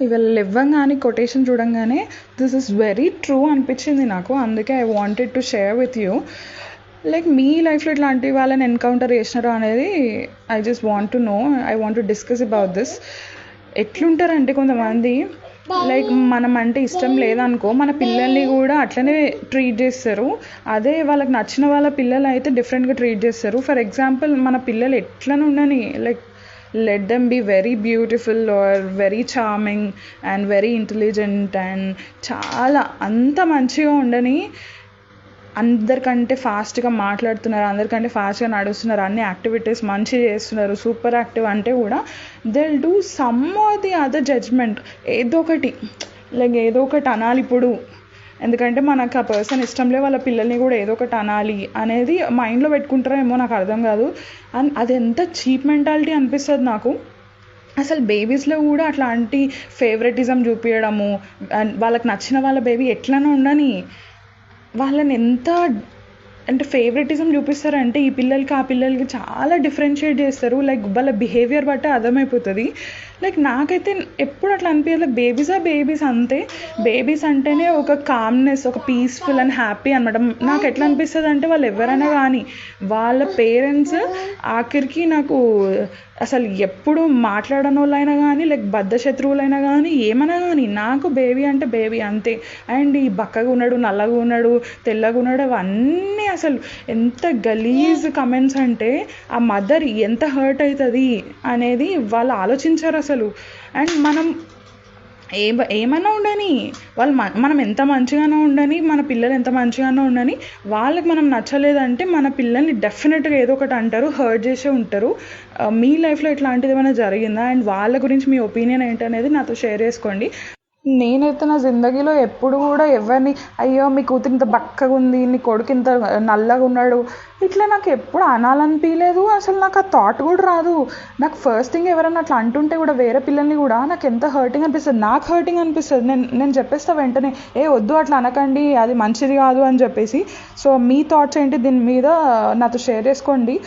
ఇవాళ లేవగానే కొటేషన్ చూడంగానే దిస్ ఇస్ వెరీ ట్రూ అనిపించింది నాకు. అందుకే I wanted to share with you. Like మీ లైఫ్లో ఇట్లాంటి వాళ్ళని ఎన్కౌంటర్ చేసినారో అనేది I just want to know. I want to discuss about this. ఎట్లుంటారంటే కొంతమంది లైక్ మనం అంటే ఇష్టం లేదనుకో మన పిల్లల్ని కూడా అట్లనే ట్రీట్ చేస్తారు. అదే వాళ్ళకి నచ్చిన వాళ్ళ పిల్లలు అయితే డిఫరెంట్గా ట్రీట్ చేస్తారు. ఫర్ ఎగ్జాంపుల్ మన పిల్లలు ఎట్లనే ఉండని like let them be very beautiful or very charming and very intelligent and చాలా అంత మంచిగా ఉండని, అందరికంటే ఫాస్ట్గా మాట్లాడుతున్నారు, అందరికంటే ఫాస్ట్గా నడుస్తున్నారు, అన్ని యాక్టివిటీస్ మంచిగా చేస్తున్నారు, సూపర్ యాక్టివ్ అంటే కూడా they will do some or the other judgement. ఏదో ఒకటి అనాలి ఇప్పుడు, ఎందుకంటే మనకు ఆ పర్సన్ ఇష్టంలే వాళ్ళ పిల్లల్ని కూడా ఏదో ఒకటి అనాలి అనేది మైండ్లో పెట్టుకుంటారేమో, నాకు అర్థం కాదు. అండ్ అది ఎంత చీప్ మెంటాలిటీ అనిపిస్తుంది నాకు. అసలు బేబీస్లో కూడా అట్లాంటి ఫేవరెటిజం చూపించడము, వాళ్ళకి నచ్చిన వాళ్ళ బేబీ ఎట్లనో ఉండని వాళ్ళని ఎంత అంటే ఫేవరెటిజం చూపిస్తారంటే ఈ పిల్లలకి ఆ పిల్లలకి చాలా డిఫరెన్షియేట్ చేస్తారు. లైక్ వాళ్ళ బిహేవియర్ బట్టి అర్థమైపోతుంది. లైక్ నాకైతే ఎప్పుడు అట్లా అనిపించలేదు. బేబీస్ అంతే. బేబీస్ అంటేనే ఒక కామ్నెస్, ఒక పీస్ఫుల్ అండ్ హ్యాపీ అనమాట. నాకు ఎట్లా అనిపిస్తుంది అంటే వాళ్ళు ఎవరైనా కానీ వాళ్ళ పేరెంట్స్ ఆఖరికి నాకు అసలు ఎప్పుడు మాట్లాడని వాళ్ళైనా కానీ లైక్ బద్ధ శత్రువులైనా కానీ ఏమైనా కానీ నాకు బేబీ అంటే బేబీ అంతే. అండ్ ఈ బక్కగా ఉన్నాడు, నల్లగా ఉన్నాడు, తెల్లగా ఉన్నాడు, అవన్నీ అసలు ఎంత గలీజ్ కమెంట్స్ అంటే ఆ మదర్ ఎంత హర్ట్ అవుతుంది అనేది వాళ్ళు ఆలోచించారు అసలు. అండ్ మనం ఏమైనా ఉండని వాళ్ళు మనం ఎంత మంచిగానో ఉండని, మన పిల్లలు ఎంత మంచిగానో ఉండని, వాళ్ళకి మనం నచ్చలేదంటే మన పిల్లల్ని డెఫినెట్గా ఏదో ఒకటి అంటారు, హర్ట్ చేసే ఉంటారు. మీ లైఫ్లో ఇట్లాంటిది ఏమైనా జరిగిందా? అండ్ వాళ్ళ గురించి మీ ఒపీనియన్ ఏంటనేది నాతో షేర్ చేసుకోండి. నేనైతే నా జిందగీలో ఎప్పుడు కూడా ఎవరిని అయ్యో మీ కూతురు ఇంత బక్కగా ఉంది, నీ కొడుకు ఇంత నల్లగా ఉన్నాడు ఇట్లా నాకు ఎప్పుడు అనాలనిపించలేదు. అసలు నాకు ఆ థాట్ కూడా రాదు. నాకు ఫస్ట్ థింగ్ ఎవరైనా అట్లా అంటుంటే కూడా వేరే పిల్లల్ని కూడా నాకు ఎంత హర్టింగ్ అనిపిస్తుంది, నాకు హర్టింగ్ అనిపిస్తుంది. నేను చెప్పేస్తా వెంటనే, వద్దు అట్లా అనకండి, అది మంచిది కాదు అని చెప్పేసి. సో మీ థాట్స్ ఏంటి దీని మీద నాతో షేర్ చేసుకోండి.